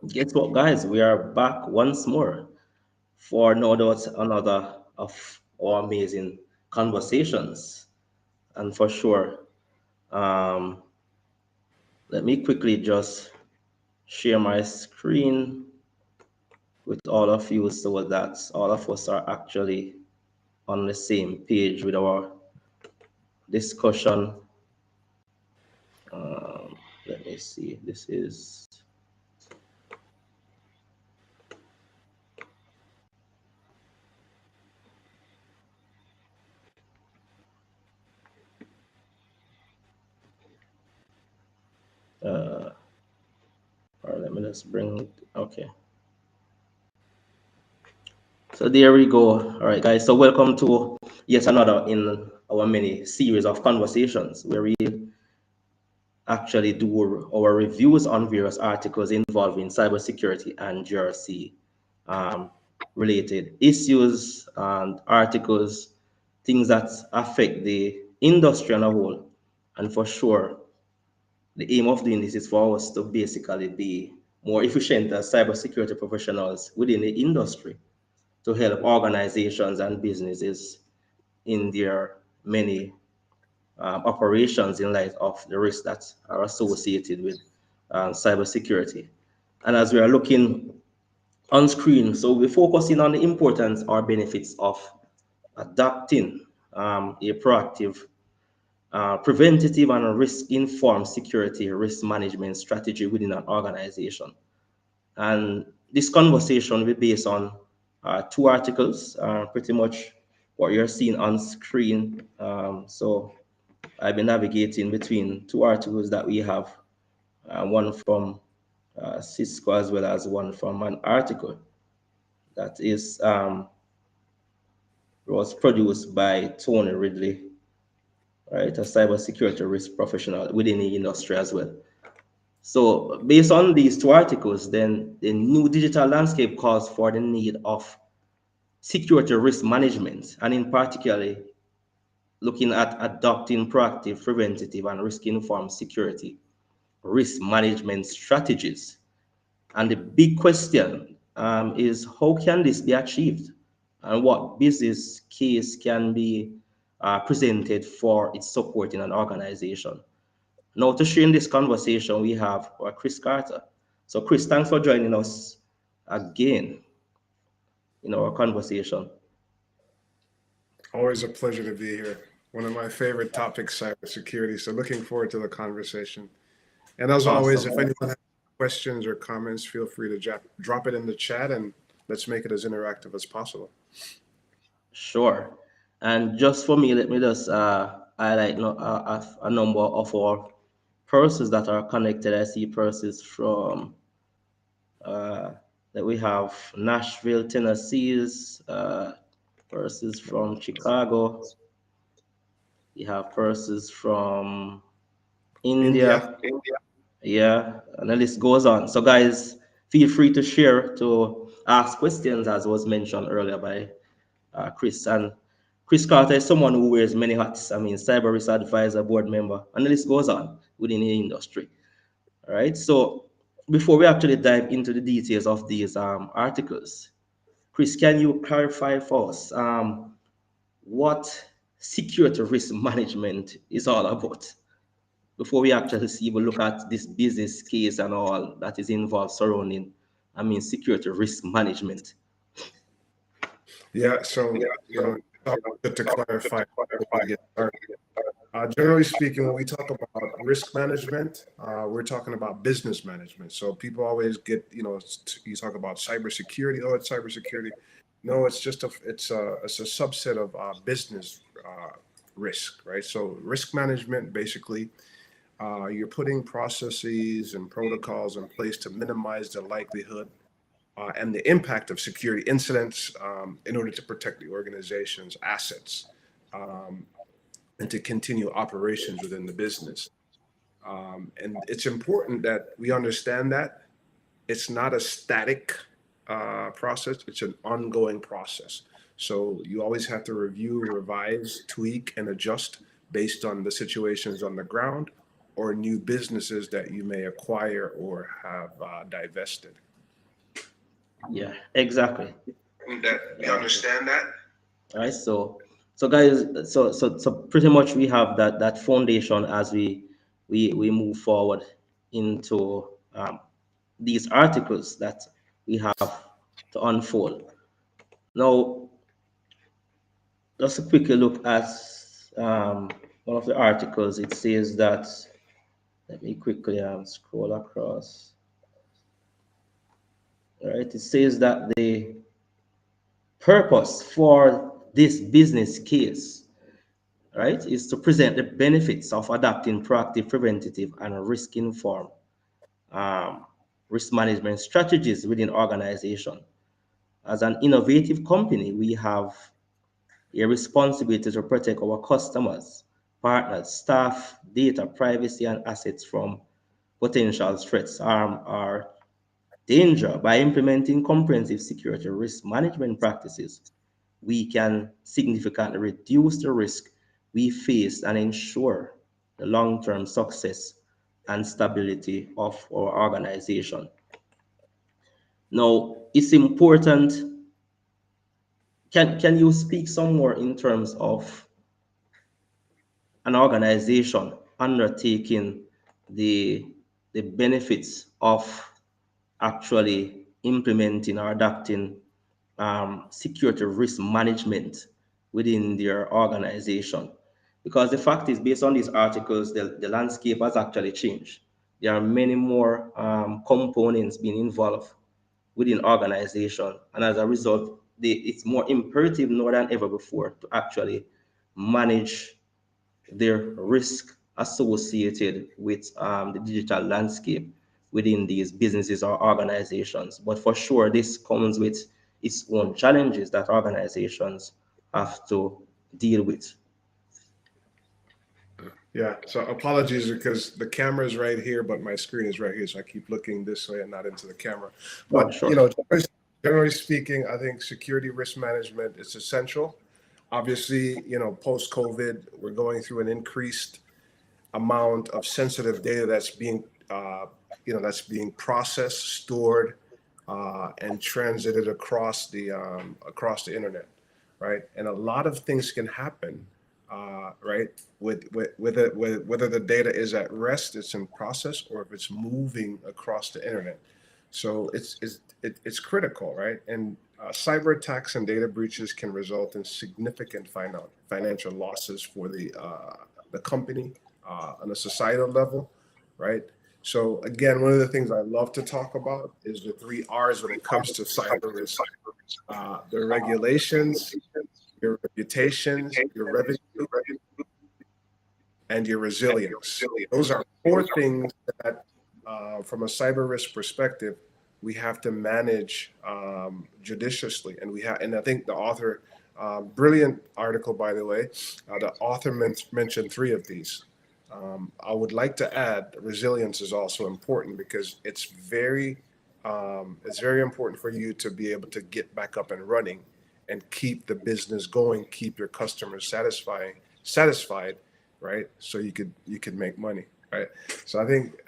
Guess what, guys? We are back once more for no doubt another of our amazing conversations. And for sure, um, let me quickly just share my screen with all of you so that all of us are actually on the same page with our discussion. Let me see. This is all right, let me just bring it. Okay. So there we go. All right, guys. So welcome to yet another in our mini series of conversations where we actually do our reviews on various articles involving cybersecurity and GRC related issues and articles, things that affect the industry on a whole. And for sure, the aim of doing this is for us to basically be more efficient as cybersecurity professionals within the industry to help organizations and businesses in their many operations in light of the risks that are associated with cybersecurity. And as we are looking on screen, so we're focusing on the importance or benefits of adopting a proactive, preventative, and risk-informed security risk management strategy within an organization. And this conversation will be based on two articles, pretty much what you're seeing on screen. So I've been navigating between two articles that we have, one from Cisco as well as one from an article that was produced by Tony Ridley, right, a cybersecurity risk professional within the industry as well. So based on these two articles, then the new digital landscape calls for the need of security risk management, and in particular, looking at adopting proactive, preventative, and risk-informed security risk management strategies. And the big question is how can this be achieved? And what business case can be presented for its support in an organization? Now, to share in this conversation, we have Chris Carter. So, Chris, thanks for joining us again in our conversation. Always a pleasure to be here. One of my favorite topics, cybersecurity. So looking forward to the conversation. And as always, Awesome. if anyone has questions or comments, feel free to drop it in the chat and let's make it as interactive as possible. Sure. And just for me, let me just highlight a number of our persons that are connected. I see persons from uh, that we have Nashville, Tennessee's, persons from Chicago. We have persons from India. India. Yeah, and the list goes on. So, guys, feel free to share, to ask questions, as was mentioned earlier by Chris. And Chris Carter is someone who wears many hats. I mean, cyber risk advisor, board member, and the list goes on within the industry. All right. So, before we actually dive into the details of these articles, Chris, can you clarify for us what security risk management is all about? Before we actually see, we look at this business case and all that is involved surrounding, I mean, security risk management. Yeah, so it's always good to clarify before we get started. Generally speaking, when we talk about risk management, we're talking about business management. So people always get, you talk about cybersecurity. Oh, it's cybersecurity. No, it's a subset of business risk, right? So risk management, basically, you're putting processes and protocols in place to minimize the likelihood and the impact of security incidents in order to protect the organization's assets um, and to continue operations within the business. And it's important that we understand that it's not a static process, it's an ongoing process. So you always have to review, revise, tweak, and adjust based on the situations on the ground or new businesses that you may acquire or have divested. Yeah, exactly. That we understand that. All right, so guys, so pretty much we have that foundation as we move forward into these articles that we have to unfold. Now, just a quick look at one of the articles. It says that, let me quickly scroll across. All right, it says that the purpose for this business case, right, is to present the benefits of adopting proactive, preventative, and risk-informed um, risk management strategies within organization. As an innovative company, we have a responsibility to protect our customers, partners, staff, data, privacy, and assets from potential threats, harm, or danger. By implementing comprehensive security risk management practices, we can significantly reduce the risk we face and ensure the long-term success and stability of our organization. Now, it's important. Can you speak some more in terms of an organization undertaking the the benefits of actually implementing or adapting security risk management within their organization? Because the fact is, based on these articles, the landscape has actually changed. There are many more components being involved within organization, and as a result, it's more imperative now than ever before to actually manage their risk associated with the digital landscape within these businesses or organizations. But for sure, this comes with its own challenges that organizations have to deal with. Yeah. So apologies because the camera is right here, but my screen is right here, so I keep looking this way and not into the camera. Oh, But sure. generally speaking, I think security risk management is essential. Obviously, post COVID, we're going through an increased amount of sensitive data that's being processed, stored, and transited across the internet, right? And a lot of things can happen, right? Whether the data is at rest, it's in process, or if it's moving across the internet. So it's critical, right? And cyber attacks and data breaches can result in significant financial losses for the company on a societal level, right? So again, one of the things I love to talk about is the three R's when it comes to cyber risk: the regulations, your reputations, your revenue, and your resilience. Those are four things that, from a cyber risk perspective, we have to manage judiciously. And I think the author, brilliant article, by the way, the author mentioned three of these. I would like to add resilience is also important because it's very important for you to be able to get back up and running and keep the business going, keep your customers satisfied, right? So you could make money, right? So I think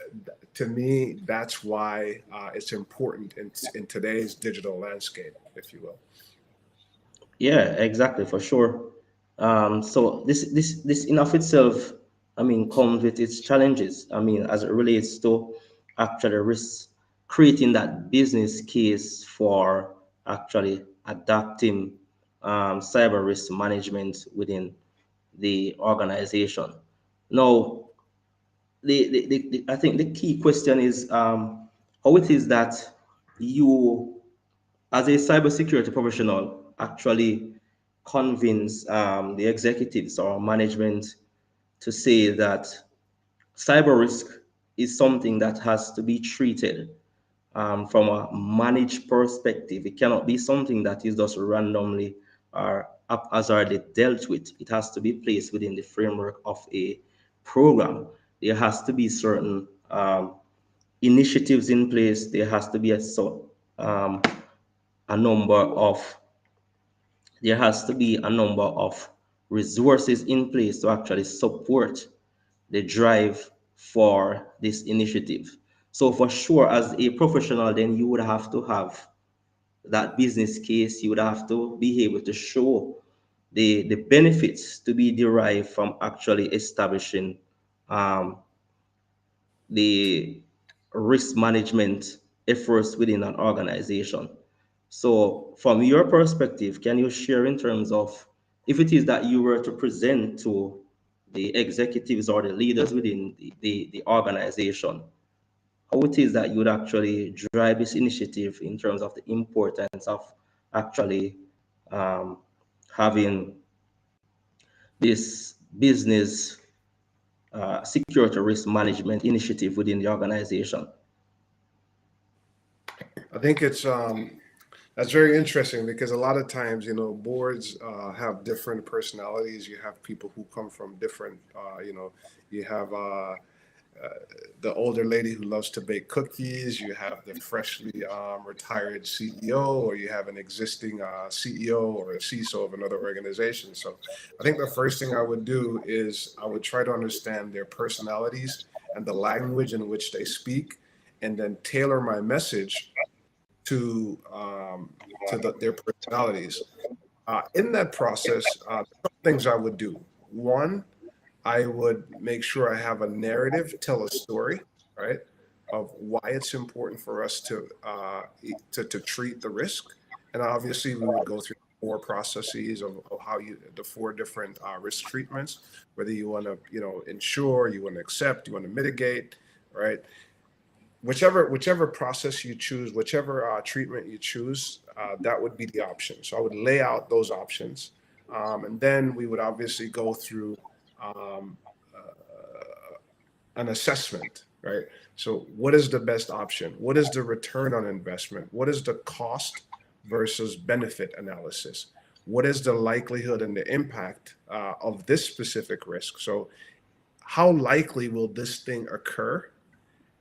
to me that's why it's important in today's digital landscape, if you will. Yeah, exactly, for sure. So this in of itself, I mean, comes with its challenges. I mean, as it relates to actually risk, creating that business case for actually adapting cyber risk management within the organization. Now, I think the key question is how it is that you, as a cybersecurity professional, actually convince the executives or management to say that cyber risk is something that has to be treated from a managed perspective. It cannot be something that is just randomly or haphazardly dealt with. It has to be placed within the framework of a program. There has to be certain initiatives in place. There has to be um, a number of there has to be a number of resources in place to actually support the drive for this initiative. So for sure, as a professional, then you would have to have that business case, you would have to be able to show the benefits to be derived from actually establishing um, the risk management efforts within an organization. So, from your perspective, can you share in terms of if it is that you were to present to the executives or the leaders within the organization, how it is that you would actually drive this initiative in terms of the importance of actually um, having this business security risk management initiative within the organization? I think it's that's very interesting because a lot of times, boards have different personalities. You have people who come from different, you have the older lady who loves to bake cookies. You have the freshly retired CEO, or you have an existing CEO or a CISO of another organization. So I think the first thing I would do is I would try to understand their personalities and the language in which they speak, and then tailor my message to their personalities. In that process, things I would do. One, I would make sure I have a narrative, tell a story, right, of why it's important for us to treat the risk. And obviously, we would go through four processes of how the four different risk treatments, whether you want to, insure, you want to accept, you want to mitigate, right? Whichever process you choose, whichever treatment you choose, that would be the option. So I would lay out those options, and then we would obviously go through um, an assessment, right? So what is the best option? What is the return on investment? What is the cost versus benefit analysis? What is the likelihood and the impact of this specific risk? So how likely will this thing occur?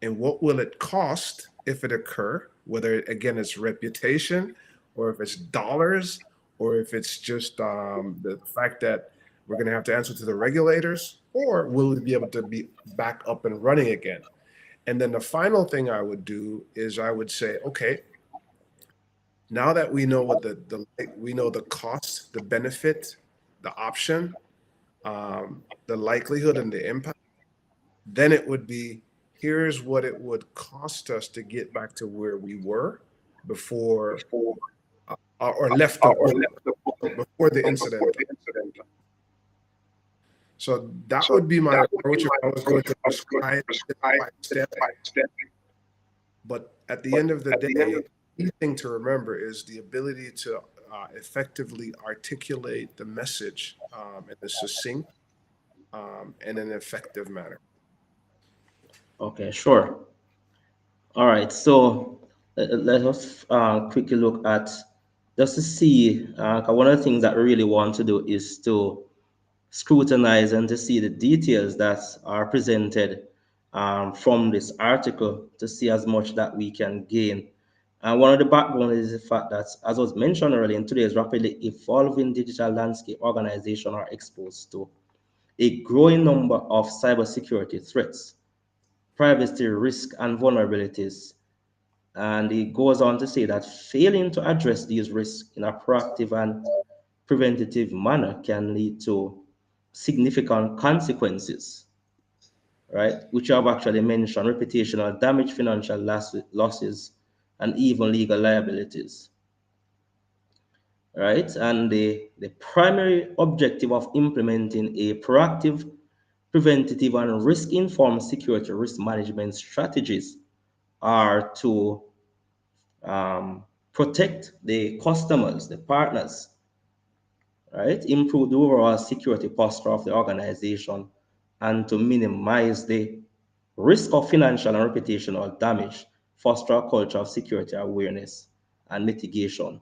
And what will it cost if it occur? Whether again it's reputation, or if it's dollars, or if it's just the fact that we're going to have to answer to the regulators, or will we be able to be back up and running again? And then the final thing I would do is I would say, okay, now that we know what we know the cost, the benefit, the option, the likelihood, and the impact, then it would be, here's what it would cost us to get back to where we were before, or left off before the incident. So that would be my approach if I was going to describe step by step. But at the end of the day, the key thing to remember is the ability to effectively articulate the message in a succinct and an effective manner. Okay, sure. All right, so let us quickly look at just to see. 'Cause one of the things that we really want to do is to scrutinize and to see the details that are presented from this article to see as much that we can gain. And one of the backbone is the fact that, as was mentioned earlier, in today's rapidly evolving digital landscape, organizations are exposed to a growing number of cybersecurity threats, privacy risk, and vulnerabilities. And it goes on to say that failing to address these risks in a proactive and preventative manner can lead to significant consequences, right? Which I've actually mentioned: reputational damage, financial losses, and even legal liabilities, right? And the primary objective of implementing a proactive, preventative, and risk informed security risk management strategies are to protect the customers, the partners, right? Improve the overall security posture of the organization, and to minimize the risk of financial and reputational damage, foster a culture of security awareness and mitigation.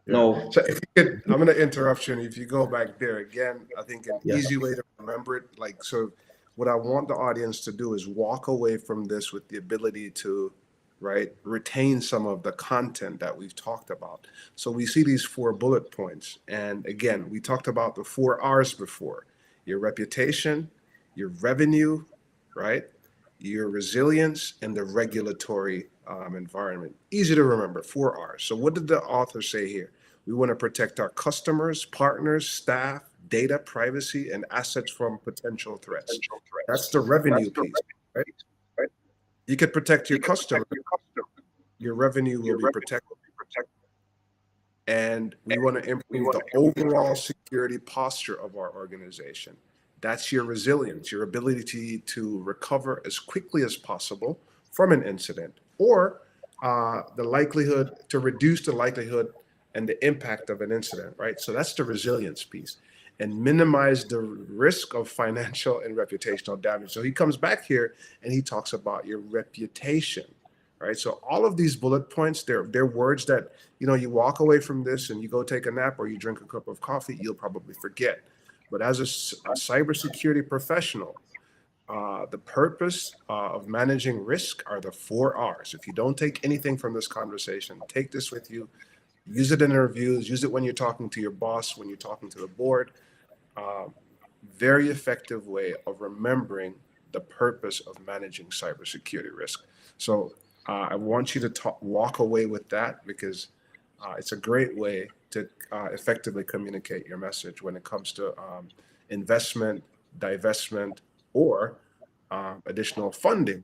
Yeah. Now, So if you could, I'm going to interrupt you. And if you go back there again, I think an yes, easy way to remember it, like, so what I want the audience to do is walk away from this with the ability to, right, retain some of the content that we've talked about. So we see these 4 bullet points. And again, we talked about the 4 R's before: your reputation, your revenue, right? your resilience, and the regulatory environment. Easy to remember, 4 R's. So what did the author say here? We want to protect our customers, partners, staff, data, privacy, and assets from potential threats. That's the revenue piece, right? You could protect your customer, your revenue will be protected. And we want to improve the overall security posture of our organization. That's your resilience, your ability to recover as quickly as possible from an incident, or the likelihood to reduce the likelihood and the impact of an incident, right? So that's the resilience piece, and minimize the risk of financial and reputational damage. So he comes back here and he talks about your reputation, right? So all of these bullet points, they're words that, you walk away from this and you go take a nap or you drink a cup of coffee, you'll probably forget. But as a cybersecurity professional, the purpose of managing risk are the 4 R's. If you don't take anything from this conversation, take this with you, use it in interviews, use it when you're talking to your boss, when you're talking to the board. Very effective way of remembering the purpose of managing cybersecurity risk. So I want you to walk away with that, because it's a great way to effectively communicate your message when it comes to investment, divestment, or additional funding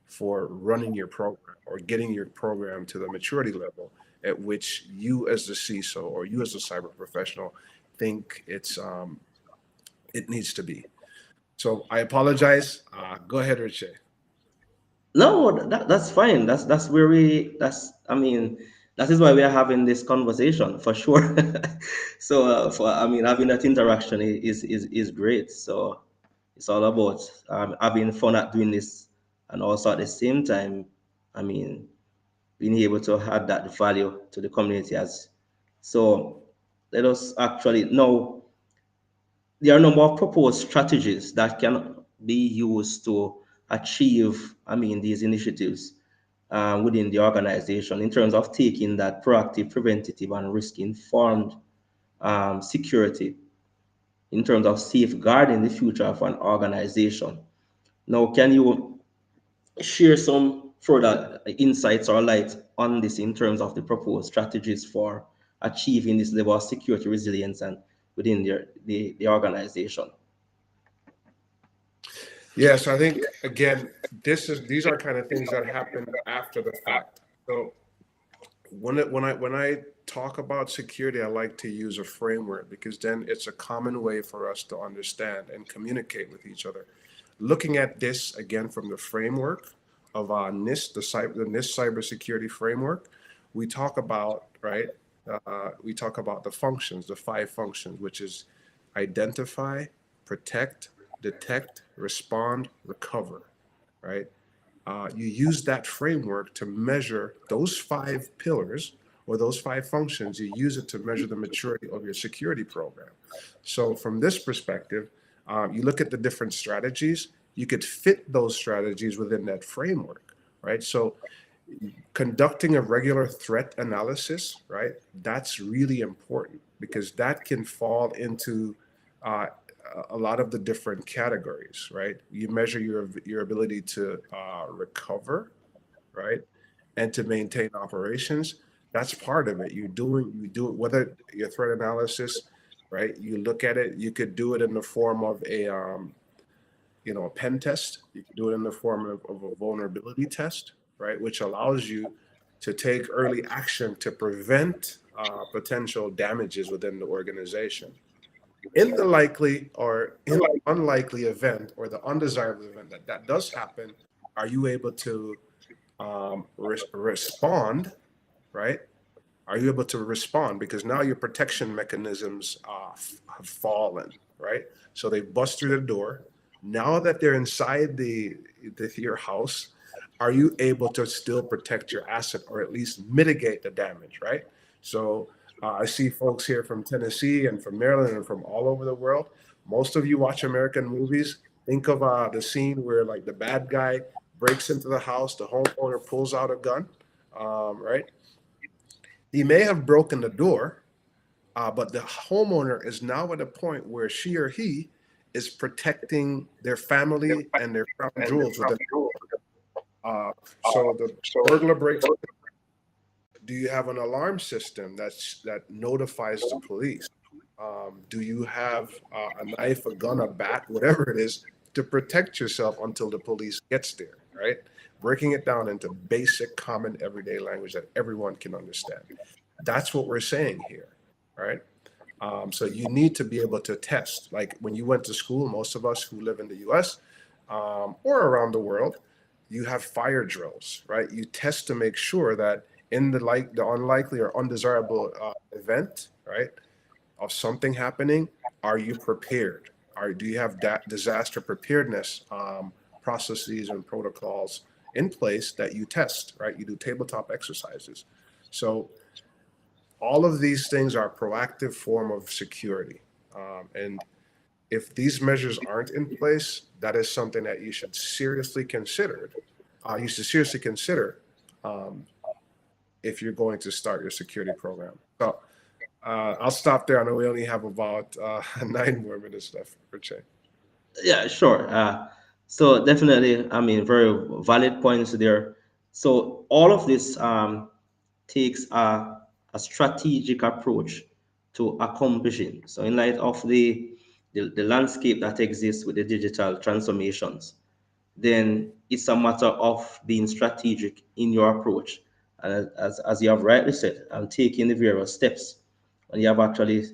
for running your program or getting your program to the maturity level at which you as the CISO or you as a cyber professional think it needs to be. So I apologize. Go ahead, Richie. No, that's fine. That's where I mean, that is why we are having this conversation for sure. So having that interaction is great. So it's all about having fun at doing this, and also at the same time, I mean, being able to add that value to the community. As so, let us actually know there are a number of proposed strategies that can be used to achieve, these initiatives within the organization in terms of taking that proactive, preventative, and risk-informed security in terms of safeguarding the future of an organization. Now, can you share some further insights or light on this in terms of the proposed strategies for achieving this level of security resilience and within the organization? Yes, I think again, these are kind of things that happen after the fact. So when I talk about security, I like to use a framework, because then it's a common way for us to understand and communicate with each other. Looking at this again from the framework of NIST, the NIST cybersecurity framework, we talk about, right? We talk about the functions, the 5 functions, which is identify, protect, detect, respond, recover, right? You use that framework to measure those 5 pillars or those 5 functions. You use it to measure the maturity of your security program. So from this perspective, you look at the different strategies, you could fit those strategies within that framework, right? So conducting a regular threat analysis, right? That's really important, because that can fall into a lot of the different categories, right? You measure your ability to recover, right, and to maintain operations. That's part of it. You do it whether your threat analysis, right? You look at it. You could do it in the form of a pen test. You can do it in the form of a vulnerability test, right, which allows you to take early action to prevent potential damages within the organization. In the likely or in the unlikely event or the undesirable event that does happen, are you able to respond, right? Are you able to respond? Because now your protection mechanisms have fallen, right? So they bust through the door. Now that they're inside your house, are you able to still protect your asset, or at least mitigate the damage, right? So I see folks here from Tennessee and from Maryland and from all over the world. Most of you watch American movies. Think of the scene where, like, the bad guy breaks into the house, the homeowner pulls out a gun, right? He may have broken the door, but the homeowner is now at a point where she or he is protecting their family and their crown jewels within. So the burglar breaks. Do you have an alarm system that notifies the police? Do you have a knife, a gun, a bat, whatever it is, to protect yourself until the police gets there? Right? Breaking it down into basic, common, everyday language that everyone can understand. That's what we're saying here, right? So you need to be able to test. Like when you went to school, most of us who live in the U.S. Or around the world, you have fire drills, right? You test to make sure that in the unlikely or undesirable event, right, of something happening, are you prepared? Do you have that disaster preparedness processes and protocols in place that you test, right? You do tabletop exercises. So all of these things are a proactive form of security. And if these measures aren't in place, that is something that you should seriously consider. You should seriously consider if you're going to start your security program. So I'll stop there. I know we only have about 9 more minutes left for Che. Yeah, sure. So definitely, I mean, very valid points there. So all of this takes a strategic approach to accomplishing. So in light of the landscape that exists with the digital transformations, then it's a matter of being strategic in your approach. And as you have rightly said, and taking the various steps. And you have actually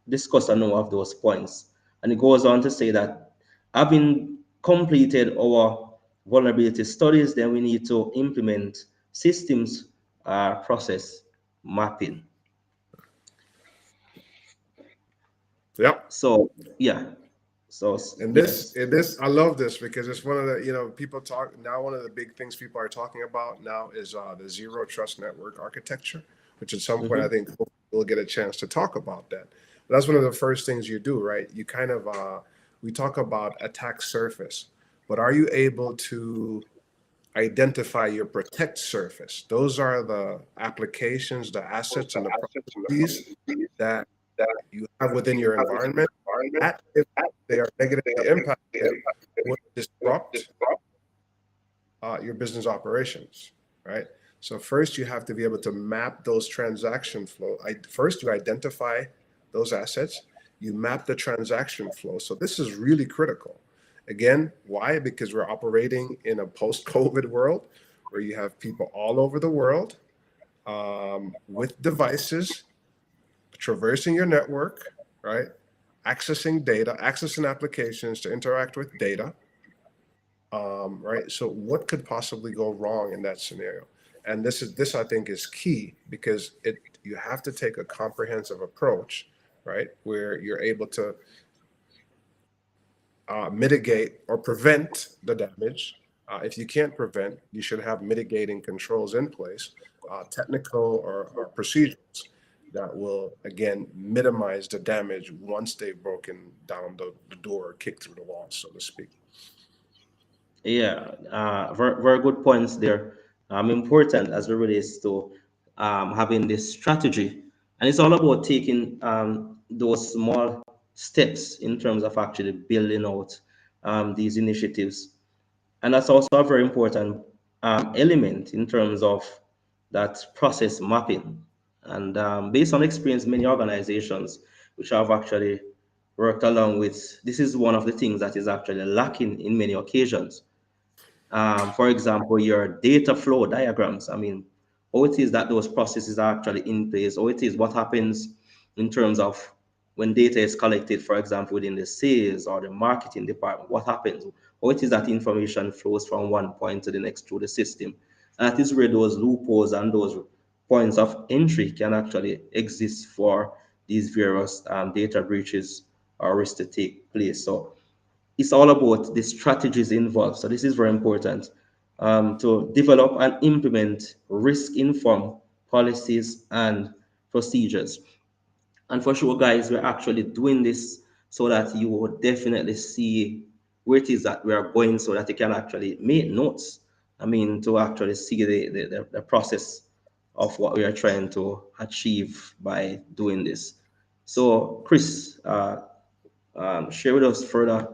discussed a number of those points. And it goes on to say that having completed our vulnerability studies, then we need to implement systems process mapping. Yep. So yeah. So And yes. I love this because it's one of the, people talk now, one of the big things people are talking about now is the zero trust network architecture, which at some point I think we'll get a chance to talk about that. But that's one of the first things you do, right? You kind of, we talk about attack surface, but are you able to identify your protect surface? Those are the applications, the assets, and the processes that you have within your environment that, if they are negatively impacted, would disrupt your business operations, right? So first, you have to be able to map those transaction flow. First, you identify those assets. You map the transaction flow. So this is really critical. Again, why? Because we're operating in a post-COVID world where you have people all over the world with devices traversing your network, right? Accessing data, accessing applications to interact with data, right? So what could possibly go wrong in that scenario? And this I think is key because you have to take a comprehensive approach, right? Where you're able to mitigate or prevent the damage. If you can't prevent, you should have mitigating controls in place, technical or procedures that will, again, minimize the damage once they've broken down the door or kicked through the wall, so to speak. Yeah, very, very good points there. Important as it relates to having this strategy. And it's all about taking those small steps in terms of actually building out these initiatives. And that's also a very important element in terms of that process mapping. And based on experience, many organizations which have actually worked along with, this is one of the things that is actually lacking in many occasions. For example, your data flow diagrams. I mean, how it is that those processes are actually in place, how it is what happens in terms of when data is collected, for example, within the sales or the marketing department, what happens, how it is that information flows from one point to the next through the system. And that is where those loopholes and those points of entry can actually exist for these various data breaches or risks to take place. So it's all about the strategies involved. So this is very important to develop and implement risk-informed policies and procedures. And for sure, guys, we're actually doing this so that you will definitely see where it is that we are going so that you can actually make notes. I mean, to actually see the process of what we are trying to achieve by doing this. So, Chris, share with us further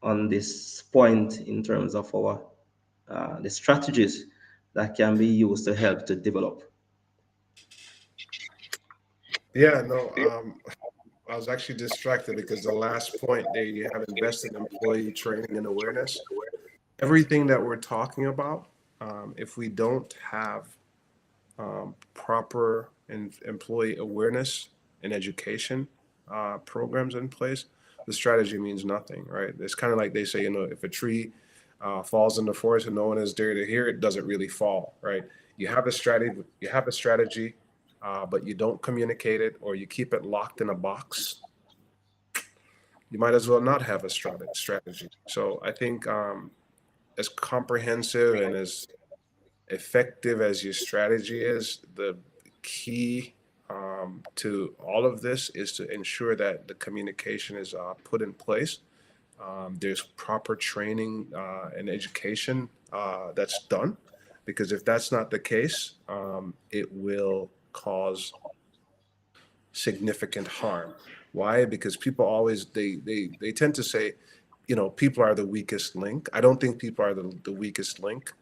on this point in terms of our the strategies that can be used to help to develop. Yeah, no, I was actually distracted because the last point there, you have invested in employee training and awareness. Everything that we're talking about, if we don't have proper employee awareness and education programs in place, the strategy means nothing, right? It's kind of like they say, if a tree falls in the forest and no one is there to hear it, doesn't really fall, right? You have a strategy, but you don't communicate it, or you keep it locked in a box. You might as well not have a strategy. So I think as comprehensive and as effective as your strategy is, the key to all of this is to ensure that the communication is put in place. There's proper training and education that's done, because if that's not the case, it will cause significant harm. Why? Because people always they tend to say, people are the weakest link. I don't think people are the weakest link.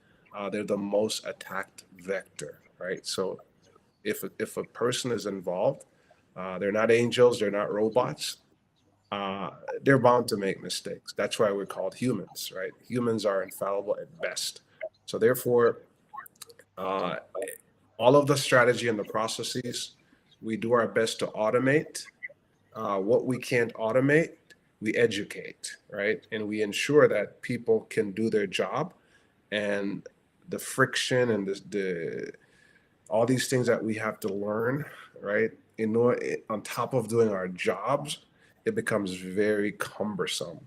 They're the most attacked vector, right? So if a person is involved, they're not angels, they're not robots. Uh, they're bound to make mistakes. That's why we're called humans, right? Humans are infallible at best. So therefore, uh, all of the strategy and the processes, we do our best to automate. What we can't automate, we educate, right? And we ensure that people can do their job, and the friction and the all these things that we have to learn, right? On top of doing our jobs, it becomes very cumbersome.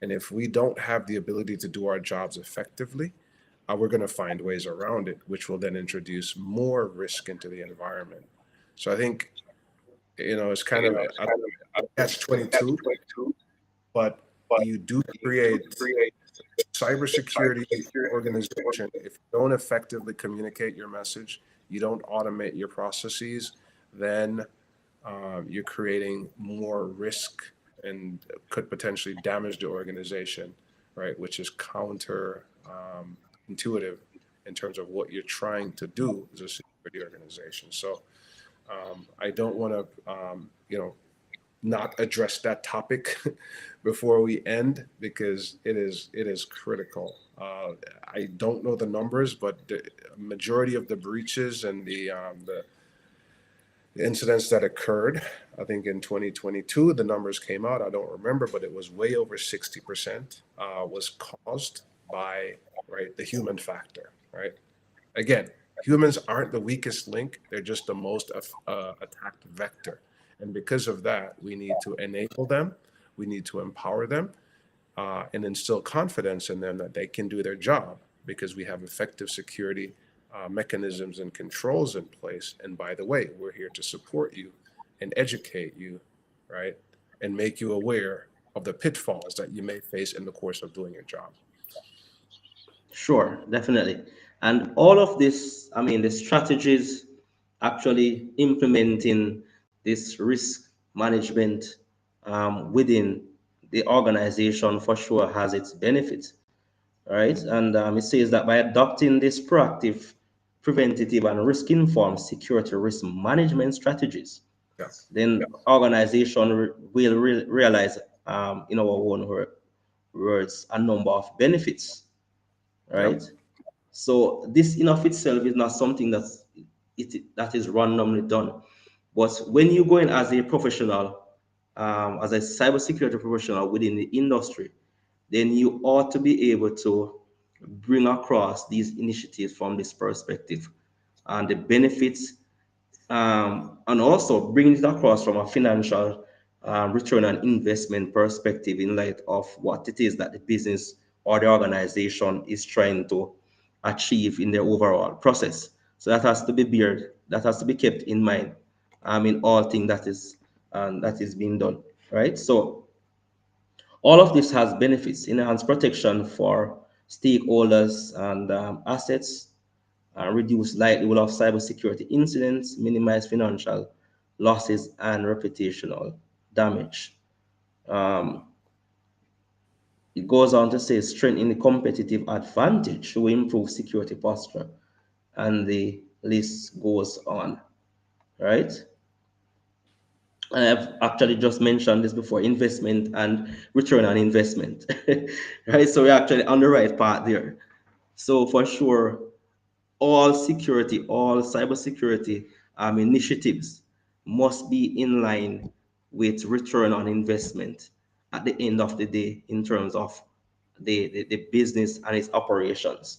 And if we don't have the ability to do our jobs effectively, we're going to find ways around it, which will then introduce more risk into the environment. So I think, it's kind of a catch 22, but you do create cybersecurity organization. If you don't effectively communicate your message, you don't automate your processes, then you're creating more risk and could potentially damage the organization, right? Which is counter intuitive in terms of what you're trying to do as a security organization. So I don't want to, not address that topic before we end, because it is critical. I don't know the numbers, but the majority of the breaches and the incidents that occurred, I think in 2022, the numbers came out. I don't remember, but it was way over 60% was caused by, right, the human factor, right? Again, humans aren't the weakest link; they're just the most attacked vector. And because of that, we need to enable them, we need to empower them, and instill confidence in them that they can do their job, because we have effective security mechanisms and controls in place. And by the way, we're here to support you and educate you, right? And make you aware of the pitfalls that you may face in the course of doing your job. Sure, definitely. And all of this, I mean, the strategies actually implementing this risk management within the organization for sure has its benefits, right? And it says that by adopting this proactive, preventative, and risk-informed security risk management strategies, Yeah. then organization will realize, in our own words, a number of benefits, Yep. right? So this in of itself is not something that is randomly done. But when you go in as a professional, as a cybersecurity professional within the industry, then you ought to be able to bring across these initiatives from this perspective and the benefits, and also bring it across from a financial return on investment perspective in light of what it is that the business or the organization is trying to achieve in their overall process. So that has to be that has to be kept in mind in all things that is being done, right? So all of this has benefits: enhanced protection for stakeholders and assets, reduce likelihood of cybersecurity incidents, minimize financial losses and reputational damage. Um, it goes on to say strengthening the competitive advantage to improve security posture, and the list goes on, right? And I've actually just mentioned this before, investment and return on investment, right? So we're actually on the right path there. So for sure, all security, all cybersecurity initiatives must be in line with return on investment at the end of the day in terms of the business and its operations.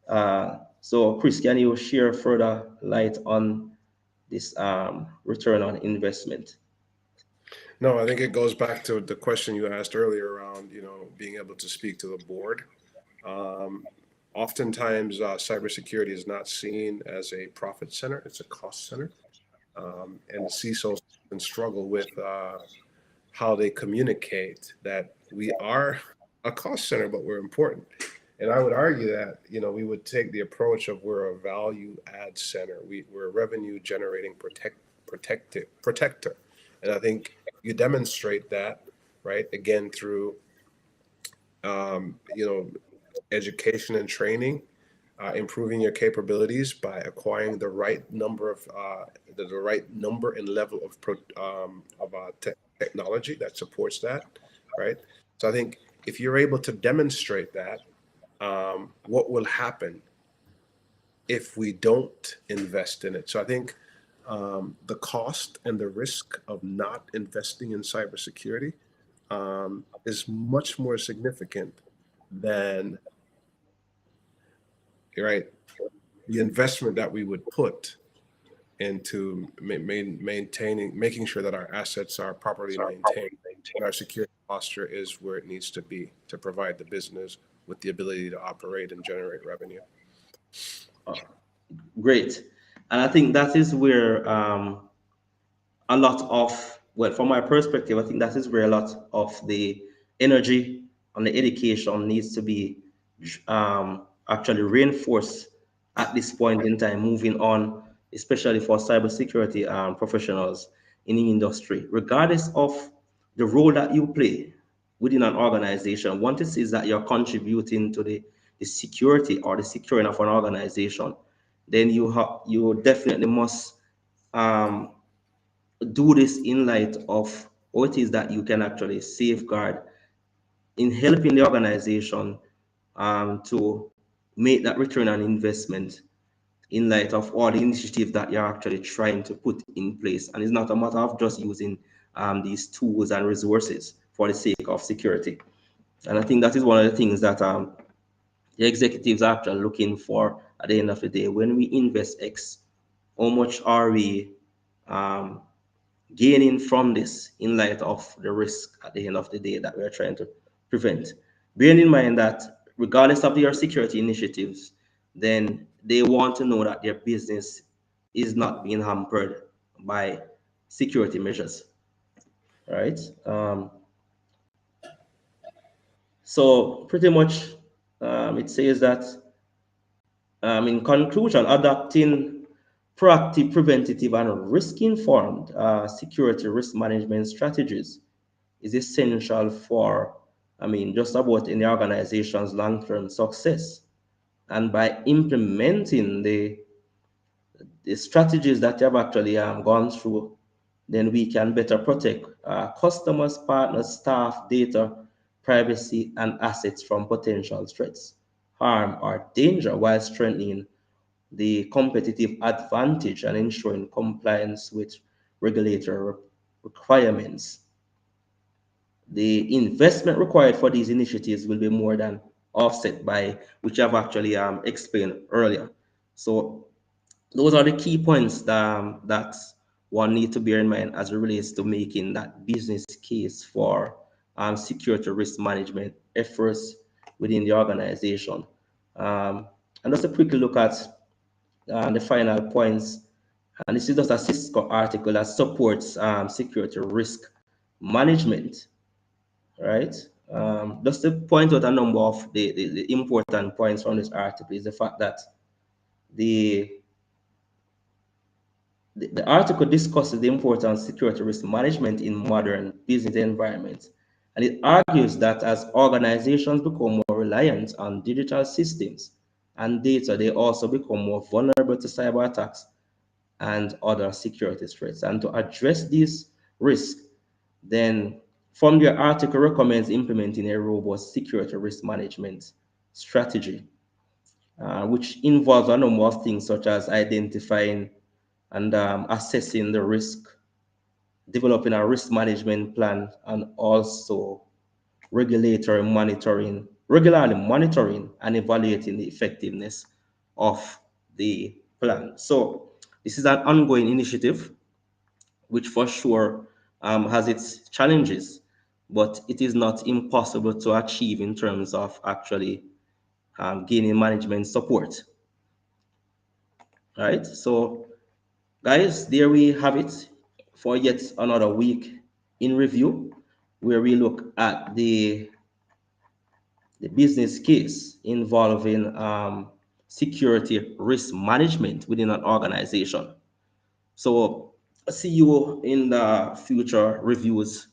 So Chris, can you share further light on this return on investment? No, I think it goes back to the question you asked earlier around, being able to speak to the board. Oftentimes, cybersecurity is not seen as a profit center; it's a cost center, and CISOs can struggle with how they communicate that we are a cost center, but we're important. And I would argue that we would take the approach of we're a value add center. We're a revenue generating protector, and I think you demonstrate that, right, again through you know education and training, improving your capabilities by acquiring the right number of the right number and level of technology that supports that, right? So I think if you're able to demonstrate that, what will happen if we don't invest in it? So I think the cost and the risk of not investing in cybersecurity is much more significant than, right, the investment that we would put into maintaining, making sure that our assets are properly maintained and our security posture is where it needs to be to provide the business with the ability to operate and generate revenue. Great. And I think that is where a lot of, well, from my perspective, I think that is where a lot of the energy and the education needs to be actually reinforced at this point in time, moving on, especially for cybersecurity professionals in the industry, regardless of the role that you play within an organization. One thing is that you're contributing to the security or the securing of an organization, then you definitely must um, do this in light of what it is that you can actually safeguard in helping the organization to make that return on investment in light of all the initiatives that you're actually trying to put in place. And it's not a matter of just using these tools and resources for the sake of security. And I think that is one of the things that the executives are actually looking for at the end of the day. When we invest X, how much are we um, gaining from this in light of the risk at the end of the day that we're trying to prevent? Bearing in mind that regardless of their security initiatives, then they want to know that their business is not being hampered by security measures, right? So pretty much it says that in conclusion, adopting proactive, preventative, and risk-informed security risk management strategies is essential for, just about any organization's long-term success. And by implementing the strategies that you have actually gone through, then we can better protect customers, partners, staff, data, privacy, and assets from potential threats, harm, or danger while strengthening the competitive advantage and ensuring compliance with regulatory requirements. The investment required for these initiatives will be more than offset by, which I've actually explained earlier. So those are the key points that one need to bear in mind as it relates to making that business case for security risk management efforts within the organization. And just a quick look at the final points. And this is just a Cisco article that supports security risk management, right? Just to point out a number of the important points from this article is the fact that the the article discusses the importance of security risk management in modern business environments And it argues that as organizations become more reliant on digital systems and data, they also become more vulnerable to cyber attacks and other security threats. And to address these risks, then from your article recommends implementing a robust security risk management strategy, which involves a number of things such as identifying and assessing the risk, developing a risk management plan, and also regularly monitoring and evaluating the effectiveness of the plan. So this is an ongoing initiative, which for sure has its challenges, but it is not impossible to achieve in terms of actually gaining management support. All right. So, guys, there we have it for yet another week in review, where we look at the business case involving security risk management within an organization. So, see you in the future reviews.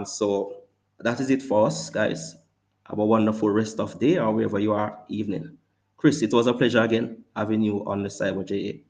So that is it for us, guys. Have a wonderful rest of day or wherever you are evening. Chris, it was a pleasure again having you on the CyberJA.